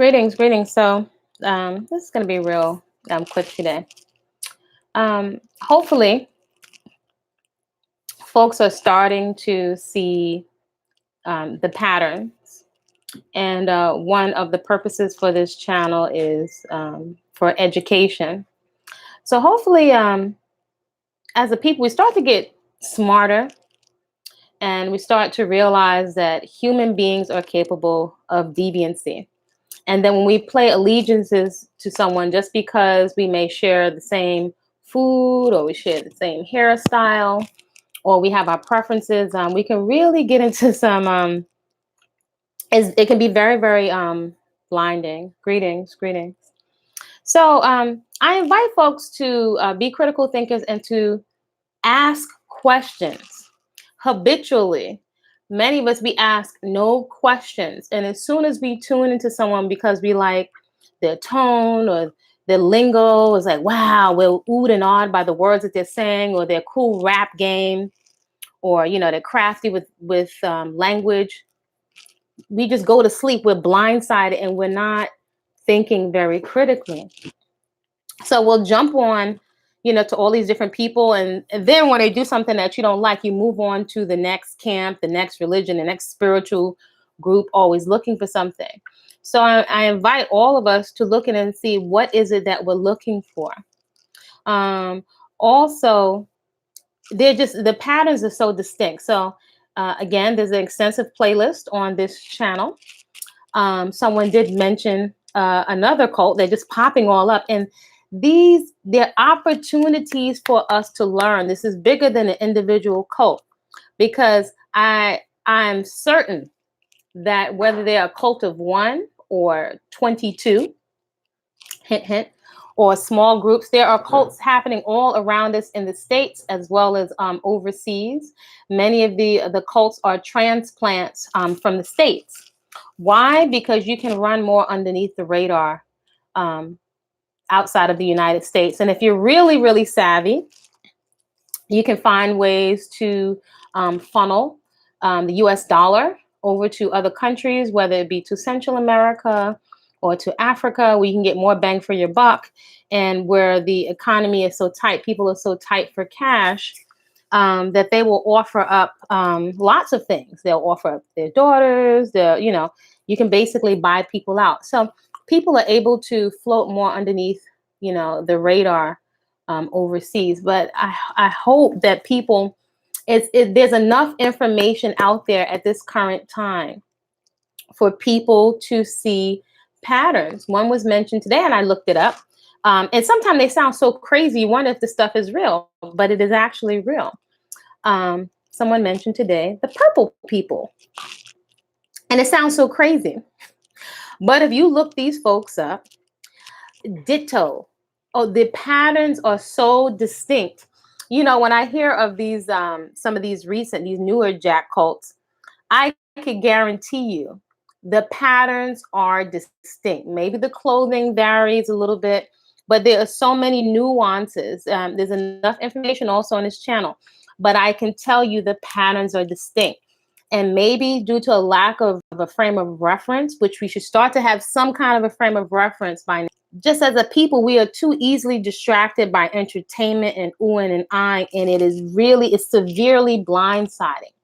Greetings, greetings. This is going to be real quick today. Hopefully, folks are starting to see the patterns. And one of the purposes for this channel is for education. So, hopefully, as a people, we start to get smarter and we start to realize that human beings are capable of deviancy. And then when we play allegiances to someone just because we may share the same food or we share the same hairstyle or we have our preferences, we can really get into some, it can be very, very blinding. Greetings, greetings. I invite folks to be critical thinkers and to ask questions habitually. Many of us, we ask no questions. And as soon as we tune into someone because we like their tone or their lingo, is like, wow, we're oohed and awed by the words that they're saying or their cool rap game or, they're crafty with language. We just go to sleep. We're blindsided and we're not thinking very critically. So we'll jump on, to all these different people. And then when they do something that you don't like, you move on to the next camp, the next religion, the next spiritual group, always looking for something. So I invite all of us to look in and see what is it that we're looking for. Also, the patterns are so distinct. So again, there's an extensive playlist on this channel. Someone did mention another cult. They're just popping all up. And they're opportunities for us to learn. This is bigger than an individual cult because I'm certain that whether they're a cult of 1 or 22, hint, hint, or small groups, there are cults happening all around us in the States as well as overseas. Many of the cults are transplants from the States. Why? Because you can run more underneath the radar outside of the United States. And if you're really, really savvy, you can find ways to funnel the US dollar over to other countries, whether it be to Central America or to Africa, where you can get more bang for your buck, and where the economy is so tight, people are so tight for cash, that they will offer up lots of things. They'll offer up their daughters, you can basically buy people out. So people are able to float more underneath, the radar overseas. But I hope that people, there's enough information out there at this current time for people to see patterns. One was mentioned today, and I looked it up. And sometimes they sound so crazy, you wonder if the stuff is real, but it is actually real. Someone mentioned today the purple people. And it sounds so crazy. But if you look these folks up, ditto. Oh, the patterns are so distinct. When I hear of these, some of these newer Jack cults, I could guarantee you the patterns are distinct. Maybe the clothing varies a little bit, but there are so many nuances. There's enough information also on this channel, but I can tell you the patterns are distinct. And maybe due to a lack of a frame of reference, which we should start to have some kind of a frame of reference by now. Just as a people, we are too easily distracted by entertainment and oohing and eyeing, and it's severely blindsiding.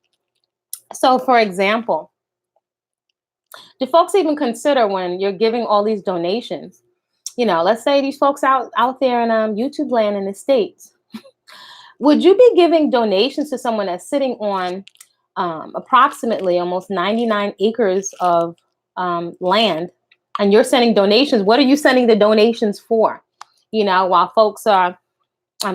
So, for example, do folks even consider when you're giving all these donations? Let's say these folks out there in YouTube land in the States, would you be giving donations to someone that's sitting on approximately almost 99 acres of land, and you're sending donations? What are you sending the donations for? While folks are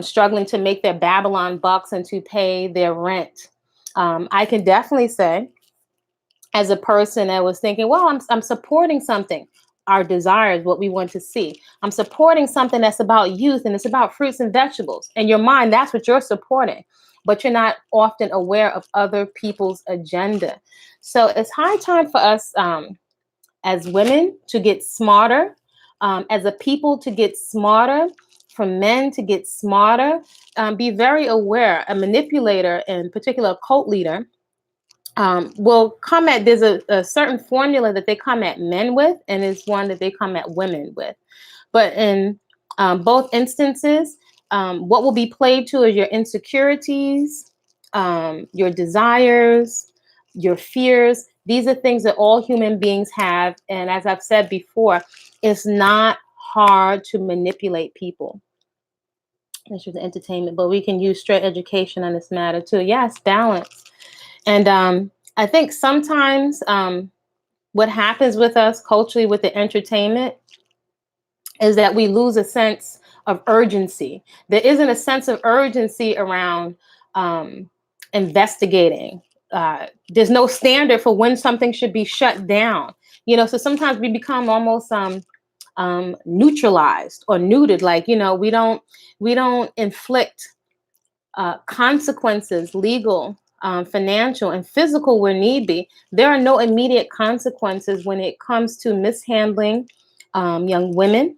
struggling to make their Babylon bucks and to pay their rent. I can definitely say, as a person that was thinking, well, I'm supporting something, our desires, what we want to see. I'm supporting something that's about youth and it's about fruits and vegetables. In your mind, that's what you're supporting, but you're not often aware of other people's agenda. So it's high time for us as women to get smarter, as a people to get smarter, for men to get smarter, be very aware. A manipulator, in particular a cult leader, will come at, there's a certain formula that they come at men with, and it's one that they come at women with. But in both instances, what will be played to is your insecurities, your desires, your fears. These are things that all human beings have. And as I've said before, it's not hard to manipulate people. This is entertainment, but we can use straight education on this matter too. Yes, balance. And I think sometimes what happens with us culturally with the entertainment is that we lose a sense of urgency. There isn't a sense of urgency around investigating. There's no standard for when something should be shut down. So sometimes we become almost neutralized or neutered. Like, we don't inflict consequences, legal, financial, and physical where need be. There are no immediate consequences when it comes to mishandling young women,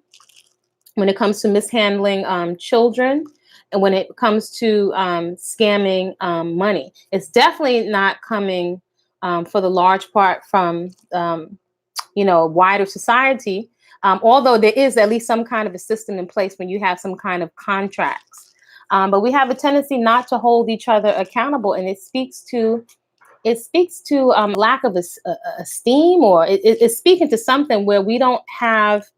when it comes to mishandling children, and when it comes to scamming money. It's definitely not coming for the large part from wider society, although there is at least some kind of a system in place when you have some kind of contracts. But we have a tendency not to hold each other accountable, and it speaks to lack of esteem, or it's speaking to something where we don't have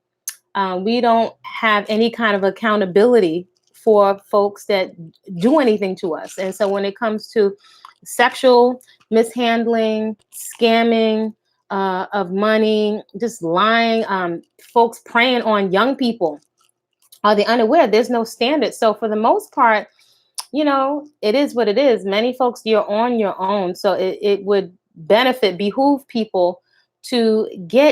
any kind of accountability for folks that do anything to us. And so when it comes to sexual mishandling, scamming of money, just lying, folks preying on young people, are they unaware? There's no standard. So for the most part, it is what it is. Many folks, you're on your own. So it would behoove people to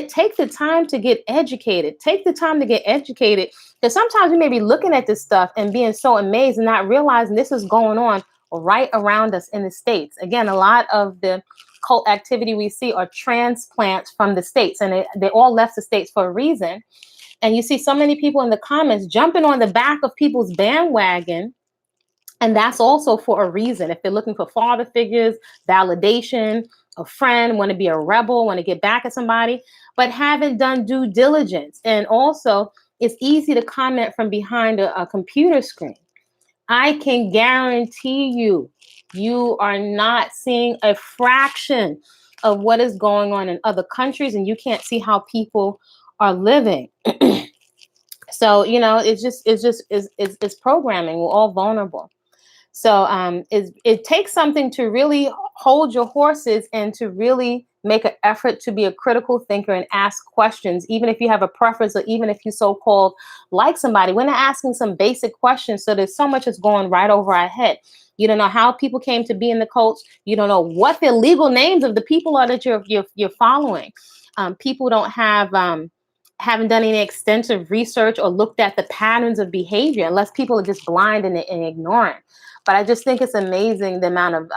take the time to get educated. Take the time to get educated. Because sometimes we may be looking at this stuff and being so amazed and not realizing this is going on right around us in the States. Again, a lot of the cult activity we see are transplants from the States, and they all left the States for a reason. And you see so many people in the comments jumping on the back of people's bandwagon. And that's also for a reason. If they're looking for father figures, validation, a friend, want to be a rebel, want to get back at somebody, but haven't done due diligence. And also, it's easy to comment from behind a computer screen. I can guarantee you are not seeing a fraction of what is going on in other countries, and you can't see how people are living. So, it's programming. We're all vulnerable. So it takes something to really hold your horses and to really make an effort to be a critical thinker and ask questions, even if you have a preference or even if you so-called like somebody. We're not asking some basic questions. So there's so much that's going right over our head. You don't know how people came to be in the cults. You don't know what the legal names of the people are that you're following. People don't have haven't done any extensive research or looked at the patterns of behavior, unless people are just blind and ignorant. But I just think it's amazing the amount of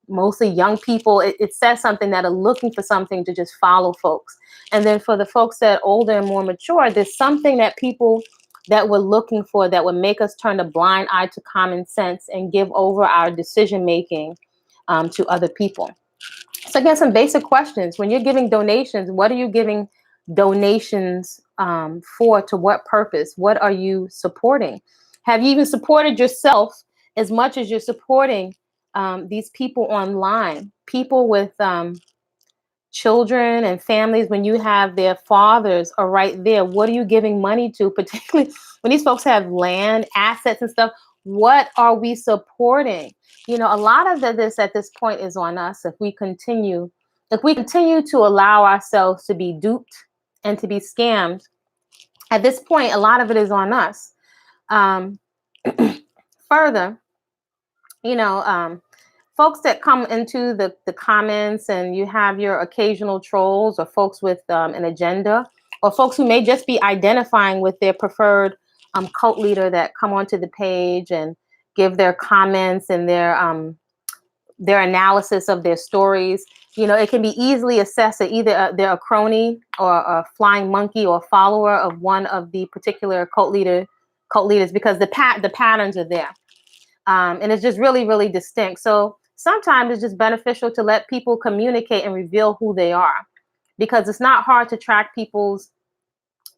mostly young people. It says something that are looking for something to just follow folks. And then for the folks that are older and more mature, there's something that people that we're looking for that would make us turn a blind eye to common sense and give over our decision making to other people. So again, some basic questions. When you're giving donations, what are you giving donations for? To what purpose? What are you supporting? Have you even supported yourself as much as you're supporting these people online? People with children and families, when you have their fathers are right there, what are you giving money to? Particularly when these folks have land, assets and stuff, what are we supporting? A lot of this at this point is on us. If we continue to allow ourselves to be duped and to be scammed, at this point, a lot of it is on us. Further, folks that come into the comments, and you have your occasional trolls or folks with an agenda, or folks who may just be identifying with their preferred cult leader that come onto the page and give their comments and their analysis of their stories. It can be easily assessed that either they're a crony or a flying monkey or follower of one of the particular cult leaders, because the patterns are there. And it's just really, really distinct. So sometimes it's just beneficial to let people communicate and reveal who they are, because it's not hard to track people's,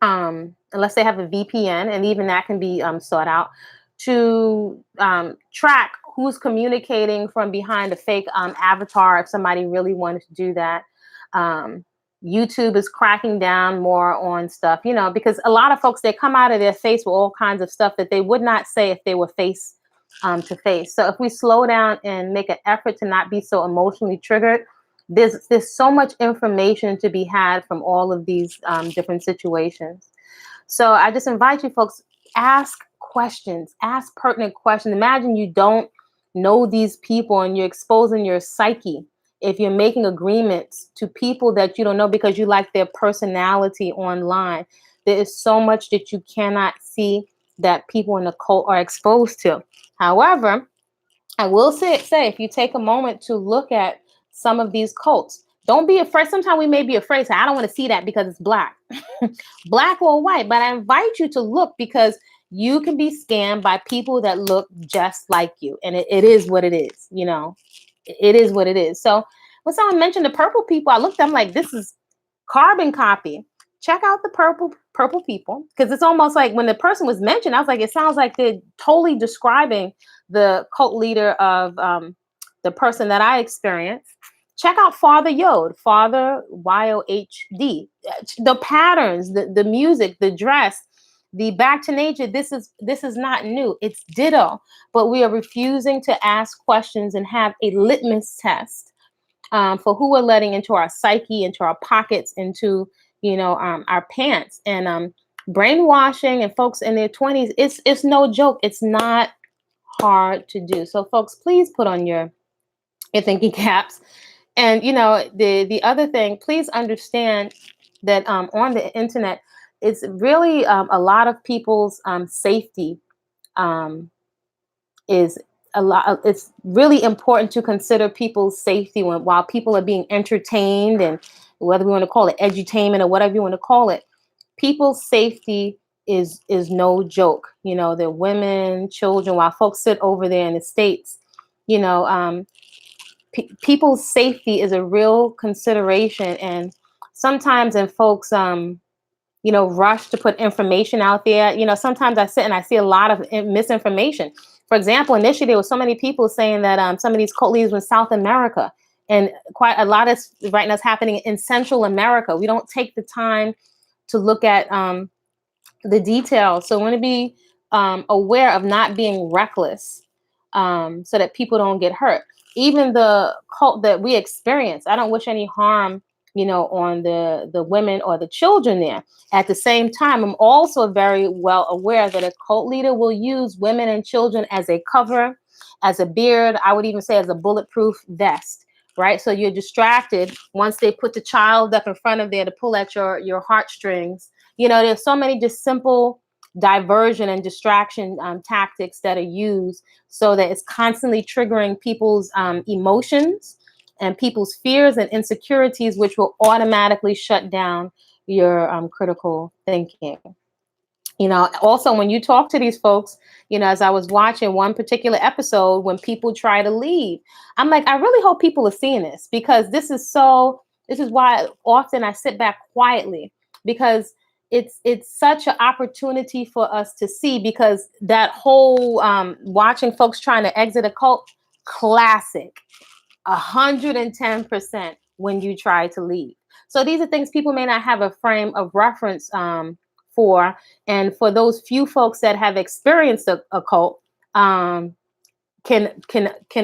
unless they have a VPN, and even that can be sought out to track who's communicating from behind a fake avatar if somebody really wanted to do that. Um, YouTube is cracking down more on stuff, because a lot of folks, they come out of their face with all kinds of stuff that they would not say if they were face to face. So if we slow down and make an effort to not be so emotionally triggered, there's so much information to be had from all of these different situations. So I just invite you folks, ask questions, ask pertinent questions. Imagine you don't know these people and you're exposing your psyche if you're making agreements to people that you don't know because you like their personality online. There is so much that you cannot see that people in the cult are exposed to. However, I will say if you take a moment to look at some of these cults, don't be afraid. Sometimes we may be afraid. Say, I don't want to see that because it's black, black or white. But I invite you to look, because you can be scammed by people that look just like you. And it is what it is. It is what it is. So when someone mentioned the purple people, I looked, I'm like, this is carbon copy. Check out the purple people, because it's almost like when the person was mentioned, I was like, it sounds like they're totally describing the cult leader of the person that I experienced. Check out Father Yod, Father YOHD. The patterns, the music, the dress, the back to nature. This is not new. It's ditto. But we are refusing to ask questions and have a litmus test for who we're letting into our psyche, into our pockets, into our pants. And brainwashing and folks in their 20s, it's no joke. It's not hard to do. So folks, please put on your thinking caps. And the other thing, please understand that on the internet, it's really a lot of people's safety is a lot. It's really important to consider people's safety while people are being entertained, and whether we want to call it edutainment or whatever you want to call it, people's safety is no joke. They're women, children, while folks sit over there in the States, people's safety is a real consideration. And sometimes in folks, rush to put information out there. Sometimes I sit and I see a lot of misinformation. For example, initially there were so many people saying that some of these cult leaders were in South America, and quite a lot is right now is happening in Central America. We don't take the time to look at the details. So we want to be aware of not being reckless, so that people don't get hurt. Even the cult that we experience, I don't wish any harm on the women or the children there. At the same time, I'm also very well aware that a cult leader will use women and children as a cover, as a beard, I would even say as a bulletproof vest, right? So you're distracted once they put the child up in front of there to pull at your heartstrings. There's so many just simple diversion and distraction tactics that are used so that it's constantly triggering people's emotions and people's fears and insecurities, which will automatically shut down your critical thinking. Also when you talk to these folks, as I was watching one particular episode, when people try to leave, I'm like, I really hope people are seeing this, because this is why often I sit back quietly, because it's such an opportunity for us to see, because that whole watching folks trying to exit a cult, classic. 110% when you try to leave. So these are things people may not have a frame of reference for. And for those few folks that have experienced a cult, can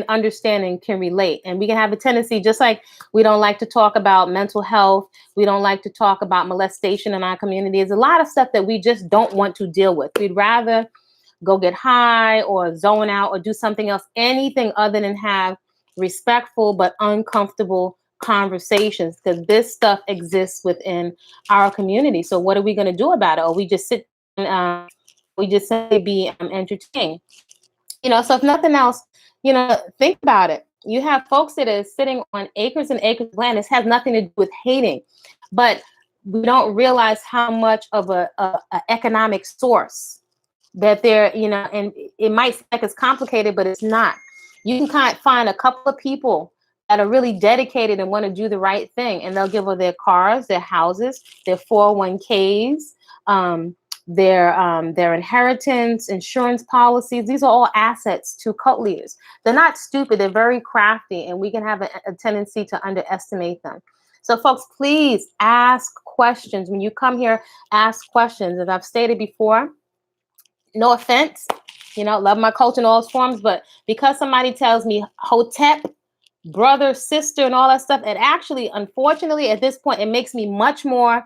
understand and can relate. And we can have a tendency, just like we don't like to talk about mental health, we don't like to talk about molestation in our community. There's a lot of stuff that we just don't want to deal with. We'd rather go get high or zone out or do something else, anything other than have respectful but uncomfortable conversations, because this stuff exists within our community. So what are we going to do about it? Or we just sit and we just simply be entertained. So if nothing else, think about it. You have folks that are sitting on acres and acres of land. This has nothing to do with hating, but we don't realize how much of a economic source that they're, and it might seem like it's complicated, but it's not. You can kind of find a couple of people that are really dedicated and want to do the right thing, and they'll give her their cars, their houses, their 401ks, um, their inheritance, insurance policies. These are all assets to cult leaders. They're not stupid. They're very crafty, and we can have a tendency to underestimate them. So, folks, please ask questions. When you come here, ask questions. As I've stated before, no offense, love my culture in all its forms, but because somebody tells me Hotep, brother, sister, and all that stuff, it actually, unfortunately, at this point, it makes me much more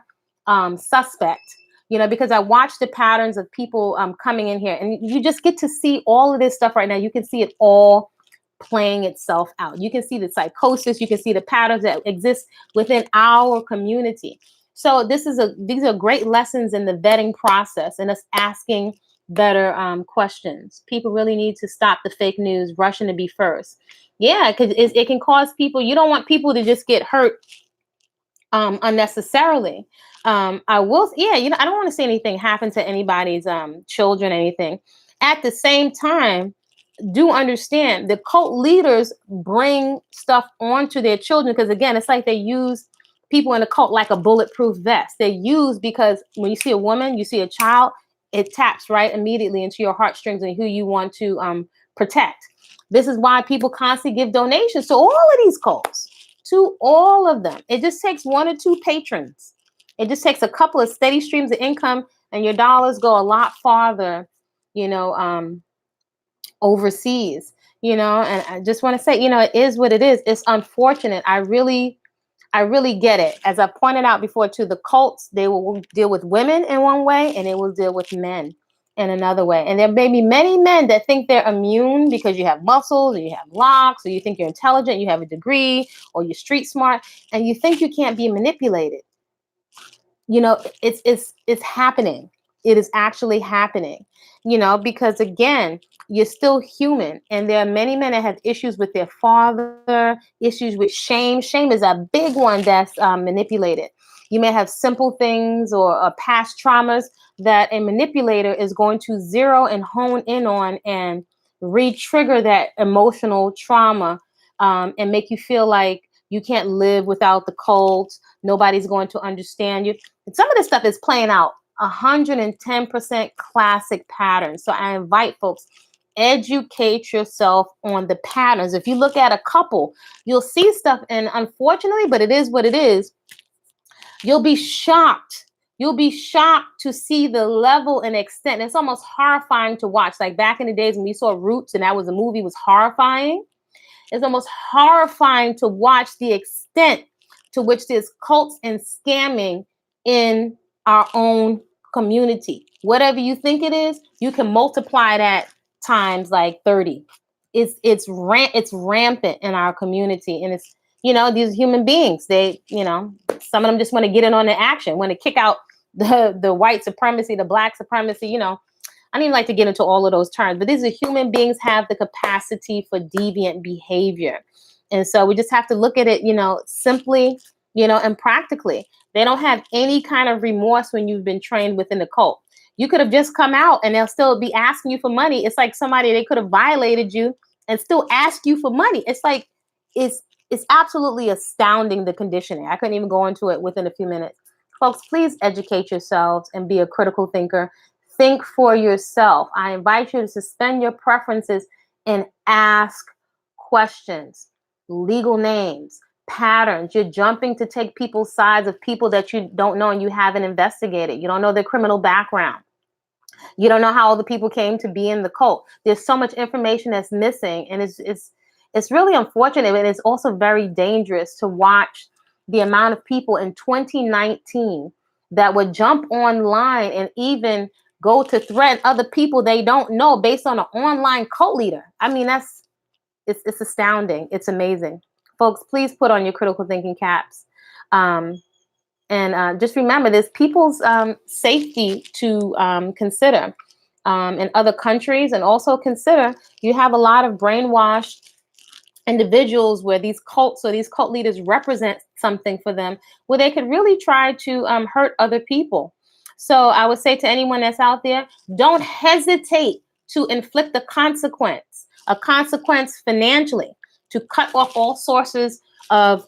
suspect, because I watch the patterns of people coming in here, and you just get to see all of this stuff right now. You can see it all playing itself out. You can see the psychosis. You can see the patterns that exist within our community. So these are great lessons in the vetting process and us asking better questions. People really need to stop the fake news, rushing to be first. Yeah, because it can cause people. You don't want people to just get hurt unnecessarily. I will. Yeah, I don't want to see anything happen to anybody's children, anything. At the same time, do understand the cult leaders bring stuff onto their children because, again, it's like they use people in the cult like a bulletproof vest. They use because when you see a woman, you see a child, it taps right immediately into your heartstrings and who you want to protect. This is why people constantly give donations to all of these cults, to all of them. It just takes one or two patrons. It just takes a couple of steady streams of income, and your dollars go a lot farther, overseas, and I just want to say, it is what it is. It's unfortunate. I really get it. As I pointed out before too, the cults, they will deal with women in one way and they will deal with men in another way. And there may be many men that think they're immune because you have muscles or you have locks or you think you're intelligent, you have a degree or you're street smart and you think you can't be manipulated. It's happening. It is actually happening, because again, you're still human. And there are many men that have issues with their father, issues with shame. Shame is a big one that's manipulated. You may have simple things or past traumas that a manipulator is going to zero and hone in on and re-trigger that emotional trauma and make you feel like you can't live without the cult. Nobody's going to understand you. And some of this stuff is playing out 110% classic patterns. So I invite folks, educate yourself on the patterns. If you look at a couple, you'll see stuff, and unfortunately, but it is what it is, you'll be shocked. You'll be shocked to see the level and extent. It's almost horrifying to watch. Like back in the days when we saw Roots and that was a movie, was horrifying. It's almost horrifying to watch the extent to which there's cults and scamming in our own community. Whatever you think it is, you can multiply that times like 30. It's rampant in our community. And it's, these human beings, they, some of them just want to get in on the action, want to kick out the white supremacy, the black supremacy, I don't even like to get into all of those terms, but these are human beings have the capacity for deviant behavior. And so we just have to look at it, simply, and practically. They don't have any kind of remorse when you've been trained within the cult. You could have just come out and they'll still be asking you for money. It's like somebody, they could have violated you and still ask you for money. It's like, it's absolutely astounding, the conditioning. I couldn't even go into it within a few minutes. Folks, please educate yourselves and be a critical thinker. Think for yourself. I invite you to suspend your preferences and ask questions. Legal names, patterns. You're jumping to take people's sides of people that you don't know and you haven't investigated. You don't know their criminal background. You don't know how all the people came to be in the cult. There's so much information that's missing, and it's really unfortunate, and it's also very dangerous to watch the amount of people in 2019 that would jump online and even go to threaten other people they don't know based on an online cult leader. I mean, it's astounding. It's amazing. Folks, please put on your critical thinking caps. And just remember, there's people's safety to consider in other countries. And also consider you have a lot of brainwashed individuals where these cults or these cult leaders represent something for them where they could really try to hurt other people. So I would say to anyone that's out there, don't hesitate to inflict the consequence a consequence financially, to cut off all sources of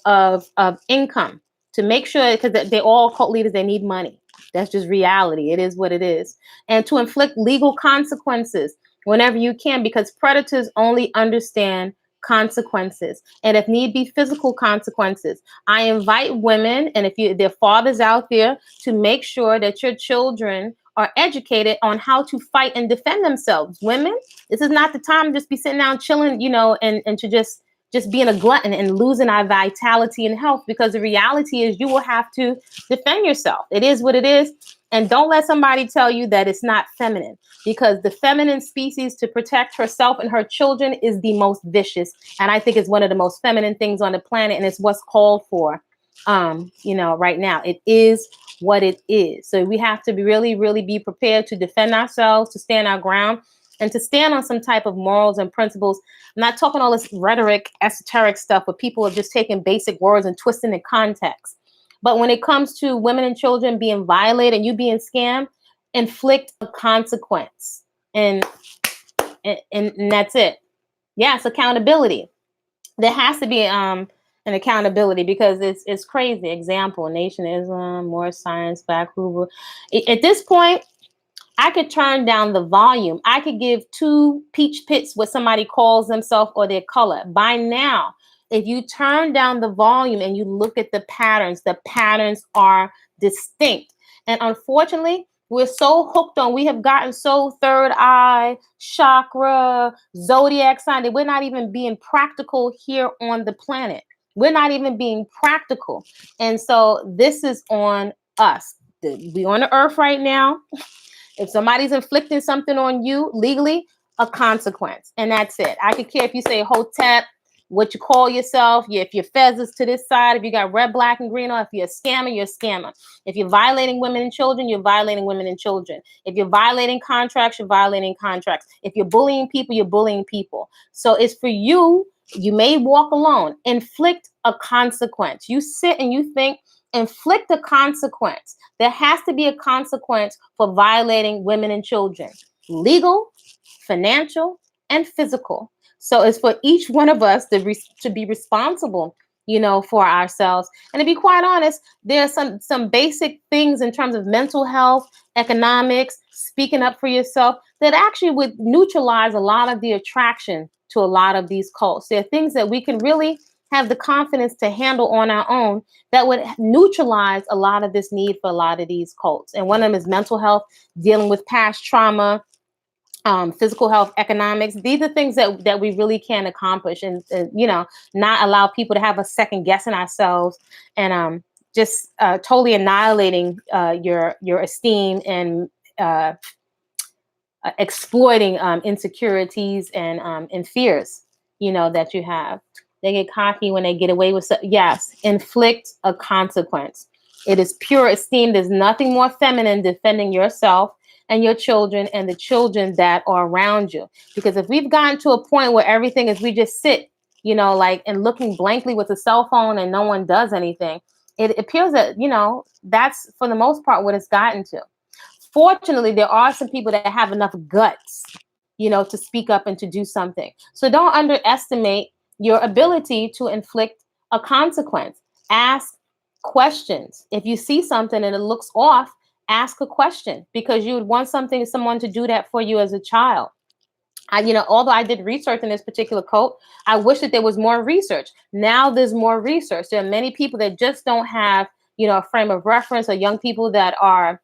income, to make sure, because they're all cult leaders, they need money. That's just reality. It is what it is. And to inflict legal consequences whenever you can, because predators only understand consequences, and if need be, physical consequences. I invite women, and if their fathers out there, to make sure that your children are educated on how to fight and defend themselves. Women, this is not the time to just be sitting down chilling, and to just being a glutton and losing our vitality and health, because the reality is you will have to defend yourself. It is what it is. And don't let somebody tell you that it's not feminine, because the feminine species, to protect herself and her children, is the most vicious. And I think it's one of the most feminine things on the planet. And it's what's called for, right now. It is what it is. So we have to really, really be prepared to defend ourselves, to stand our ground, and to stand on some type of morals and principles. I'm not talking all this rhetoric, esoteric stuff where people are just taking basic words and twisting the context. But when it comes to women and children being violated and you being scammed, inflict a consequence. And that's it. Yes, accountability. There has to be an accountability, because it's crazy. Example, Nation Islam, more science, Black Hoover. At this point, I could turn down the volume. I could give 2 peach pits what somebody calls themselves or their color. By now, if you turn down the volume and you look at the patterns are distinct. And unfortunately, we're so hooked on, we have gotten so third eye, chakra, zodiac sign, that we're not even being practical here on the planet. We're not even being practical. And so this is on us. We're on the earth right now. If somebody's inflicting something on you legally, a consequence. And that's it. I could care if you say Hotep, what you call yourself, if your fez is to this side, if you got red, black, and green, or if you're a scammer, you're a scammer. If you're violating women and children, you're violating women and children. If you're violating contracts, you're violating contracts. If you're bullying people, you're bullying people. So it's for you. You may walk alone. Inflict a consequence. You sit and you think, inflict a consequence. There has to be a consequence for violating women and children. Legal, financial, and physical. So it's for each one of us to be responsible, for ourselves. And to be quite honest, there are some basic things in terms of mental health, economics, speaking up for yourself, that actually would neutralize a lot of the attraction to a lot of these cults. There are things that we can really have the confidence to handle on our own that would neutralize a lot of this need for a lot of these cults. And one of them is mental health, dealing with past trauma, physical health, economics. These are things that we really can accomplish, and not allow people to have a second guessing ourselves, and just totally annihilating your esteem, and exploiting insecurities and fears, that you have. They get cocky when they get away with stuff. Yes, inflict a consequence. It is pure esteem. There's nothing more feminine defending yourself and your children and the children that are around you. Because if we've gotten to a point where everything is, we just sit, and looking blankly with a cell phone and no one does anything, it appears that, that's for the most part what it's gotten to. Fortunately, there are some people that have enough guts, to speak up and to do something. So don't underestimate your ability to inflict a consequence. Ask questions. If you see something and it looks off, ask a question, because you would want someone to do that for you as a child. Although I did research in this particular cult, I wish that there was more research. Now there's more research. There are many people that just don't have, a frame of reference, or young people that are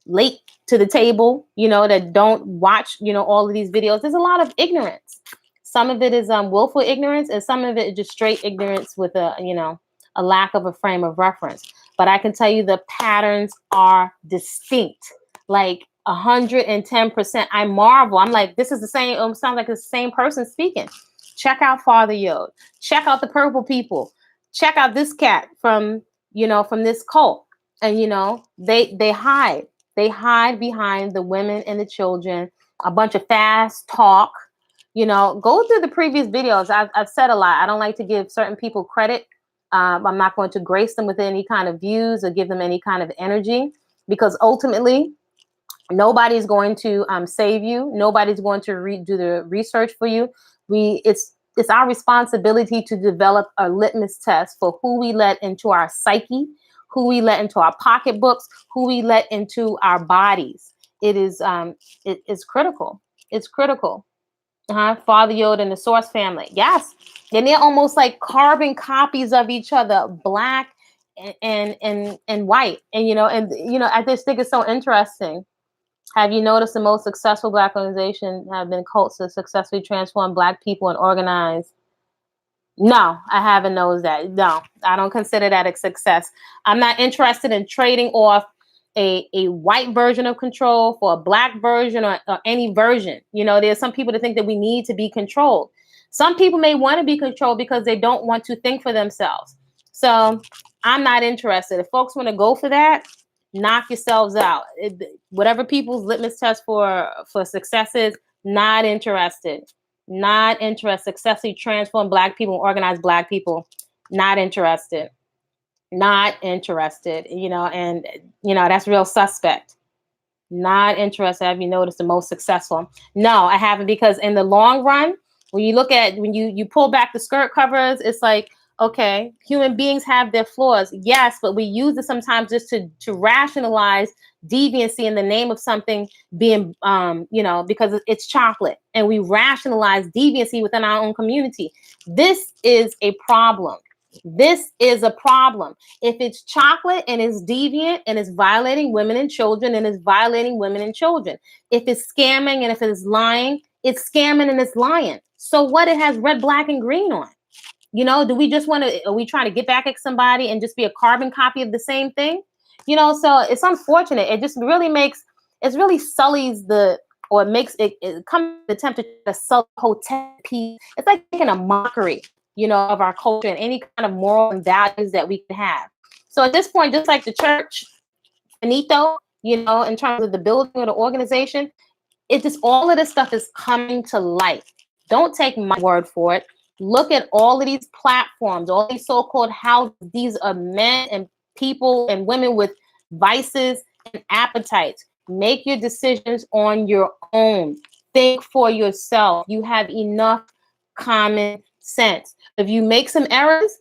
late to the table, that don't watch, all of these videos. There's a lot of ignorance. Some of it is willful ignorance, and some of it is just straight ignorance with a lack of a frame of reference. But I can tell you the patterns are distinct, like 110%. I marvel. I'm like, this is the same. It sounds like the same person speaking. Check out Father Youll. Check out the Purple People. Check out this cat from this cult. And they hide. They hide behind the women and the children. A bunch of fast talk. Go through the previous videos. I've said a lot. I don't like to give certain people credit. I'm not going to grace them with any kind of views or give them any kind of energy, because ultimately Nobody's going to save you. Nobody's going to do the research for you. It's our responsibility to develop a litmus test for who we let into our psyche, who we let into our pocketbooks, who we let into our bodies. It's critical. It's critical. Father Yoda and the Source family. Yes. And they're almost like carbon copies of each other, black and white. I just think it's so interesting. Have you noticed the most successful Black organizations have been cults that successfully transform Black people and organize? No, I haven't noticed that. No, I don't consider that a success. I'm not interested in trading off a white version of control for a Black version or any version. There's some people that think that we need to be controlled. Some people may want to be controlled because they don't want to think for themselves. So I'm not interested. If folks want to go for that, knock yourselves out. Whatever people's litmus test for success is, not interested. Not interested. Successfully transform Black people, organize Black people. Not interested. Not interested. That's real suspect. Not interested. Have you noticed the most successful? No, I haven't, because in the long run, when you pull back the skirt covers, it's like, okay, human beings have their flaws. Yes, but we use it sometimes just to rationalize deviancy in the name of something being, because it's chocolate, and we rationalize deviancy within our own community. This is a problem. This is a problem. If it's chocolate and it's deviant and it's violating women and children and it's violating women and children. If it's scamming and if it's lying, it's scamming and it's lying. So what? It has red, black, and green on. Do we just are we trying to get back at somebody and just be a carbon copy of the same thing? So it's unfortunate. It just really sullies it comes to attempt to sell hotel piece. It's like making a mockery, of our culture and any kind of moral and values that we can have. So at this point, just like the church, finito, in terms of the building or the organization, it just, all of this stuff is coming to light. Don't take my word for it. Look at all of these platforms, all these so-called houses. These are men and people and women with vices and appetites. Make your decisions on your own. Think for yourself. You have enough common sense. If you make some errors,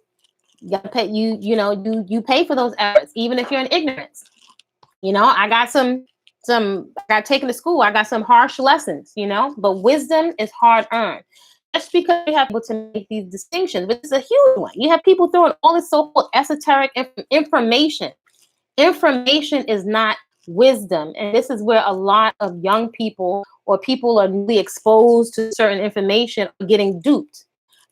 you gotta pay. You pay for those errors, even if you're in ignorance. I got I got taken to school. I got some harsh lessons. But wisdom is hard earned. Just because you have to make these distinctions, but it's a huge one. You have people throwing all this so-called esoteric information. Information is not wisdom, and this is where a lot of young people or people are newly exposed to certain information are getting duped.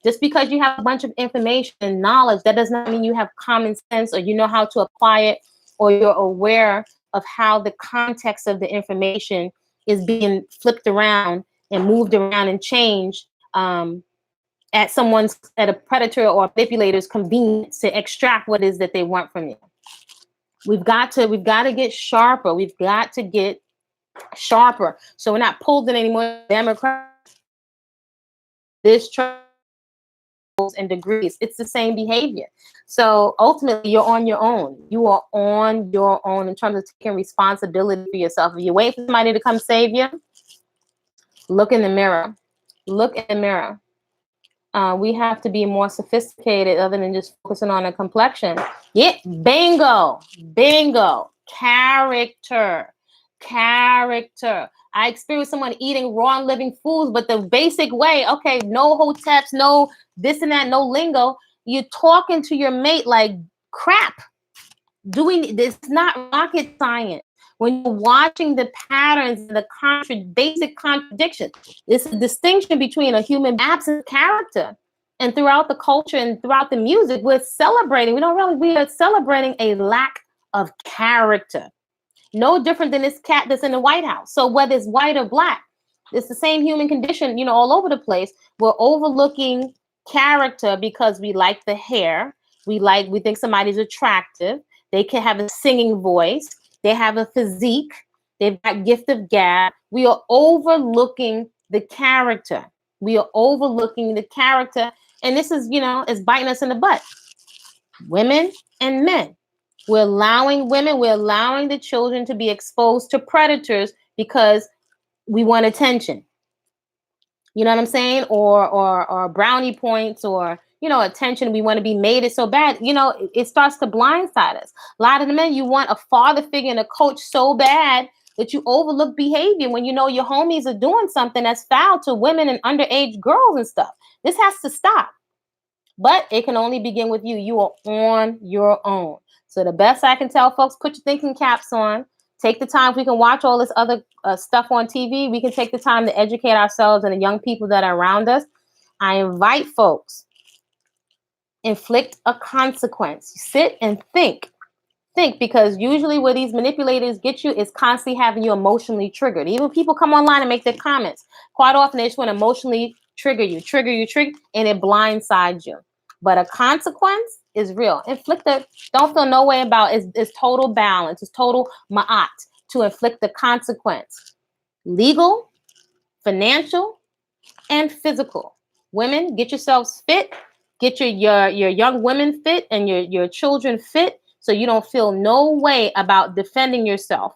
Just because you have a bunch of information and knowledge, that does not mean you have common sense or you know how to apply it, or you're aware of how the context of the information is being flipped around and moved around and changed at a predator or manipulator's convenience to extract what it is that they want from you. We've got to get sharper. We've got to get sharper. So we're not pulled in anymore. Democrats, this and degrees. It's the same behavior. So ultimately, you're on your own. You are on your own in terms of taking responsibility for yourself. If you wait for somebody to come save you, look in the mirror. Look in the mirror. We have to be more sophisticated other than just focusing on a complexion. Yeah, bingo. Character. I experienced someone eating raw and living foods, but the basic way, okay, no hoteps, no this and that, no lingo. You're talking to your mate like crap. This is not rocket science. When you're watching the patterns and the basic contradictions, it's a distinction between a human absent of character. And throughout the culture and throughout the music, we are celebrating a lack of character. No different than this cat that's in the White House. So whether it's white or black, it's the same human condition, all over the place. We're overlooking character because we like the hair. We think somebody's attractive. They can have a singing voice. They have a physique. They've got gift of gab. We are overlooking the character. And this is, it's biting us in the butt. Women and men. We're allowing the children to be exposed to predators because we want attention. You know what I'm saying? Or brownie points, or, you know, attention. We want to be made it so bad. You know, it starts to blindside us. A lot of the men, you want a father figure and a coach so bad that you overlook behavior when you know your homies are doing something that's foul to women and underage girls and stuff. This has to stop. But it can only begin with you. You are on your own. So the best I can tell folks, put your thinking caps on. Take the time. If we can watch all this other stuff on TV, we can take the time to educate ourselves and the young people that are around us. I invite folks, inflict a consequence. Sit and think. Think, because usually where these manipulators get you is constantly having you emotionally triggered. Even people come online and make their comments. Quite often they just want to emotionally trigger you, and it blindsides you. But a consequence is real. Inflict the, don't feel no way about it. It's total balance. It's total ma'at to inflict the consequence. Legal, financial, and physical. Women, get yourselves fit. Get your young women fit and your children fit, so you don't feel no way about defending yourself.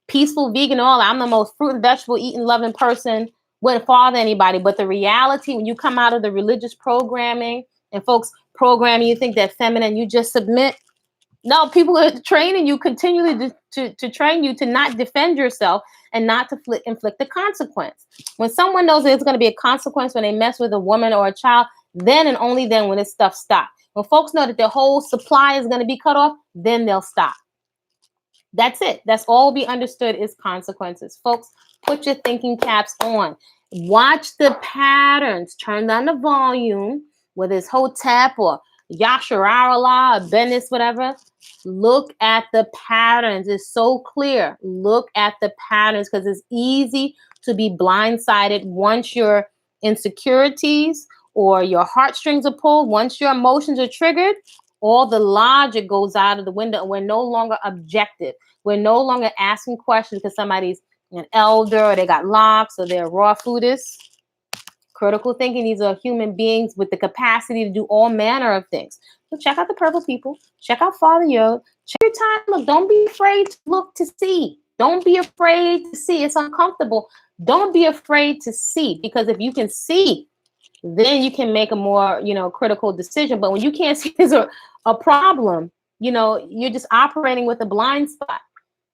Peaceful vegan, all I'm the most fruit and vegetable eating loving person, wouldn't father anybody. But the reality, when you come out of the religious programming and folks programming, you think that feminine, you just submit. No, people are training you continually to train you to not defend yourself and not to inflict the consequence. When someone knows there's going to be a consequence when they mess with a woman or a child, then and only then when this stuff stops. When folks know that their whole supply is going to be cut off, then they'll stop. That's it. That's all be understood is consequences. Folks, put your thinking caps on. Watch the patterns. Turn down the volume, whether it's Hotep or Yasharala or Benis, whatever. Look at the patterns. It's so clear. Look at the patterns, because it's easy to be blindsided once your insecurities or your heartstrings are pulled. Once your emotions are triggered, all the logic goes out of the window, and we're no longer objective. We're no longer asking questions because somebody's an elder or they got locks or they're raw foodists. Critical thinking, these are human beings with the capacity to do all manner of things. So check out the Purple People. Check out Father Youll. Check your time. Look, don't be afraid to look to see. Don't be afraid to see. It's uncomfortable. Don't be afraid to see, because if you can see, then you can make a more, critical decision. But when you can't see there's a problem, you're just operating with a blind spot.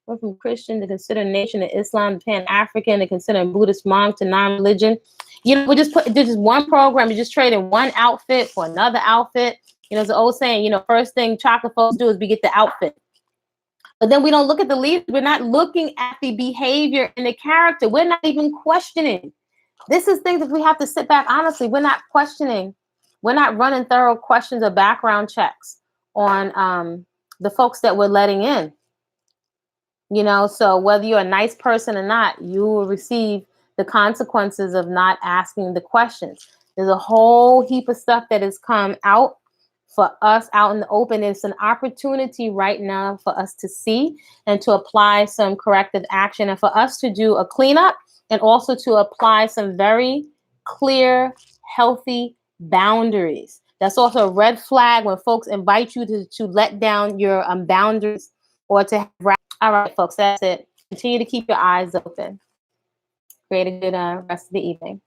We're from Christian to consider nation, to Islam, to Pan-African, to consider Buddhist monk, to non-religion. We just put just one program. You just trading one outfit for another outfit. It's the old saying, first thing chocolate folks do is we get the outfit. But then we don't look at the leaders. We're not looking at the behavior and the character. We're not even questioning. This is things that we have to sit back. Honestly, we're not questioning. We're not running thorough questions or background checks on the folks that we're letting in. So whether you're a nice person or not, you will receive the consequences of not asking the questions. There's a whole heap of stuff that has come out for us out in the open. It's an opportunity right now for us to see and to apply some corrective action, and for us to do a cleanup, and also to apply some very clear, healthy boundaries. That's also a red flag when folks invite you to let down your boundaries or to have. All right, folks, that's it. Continue to keep your eyes open. Create a good rest of the evening.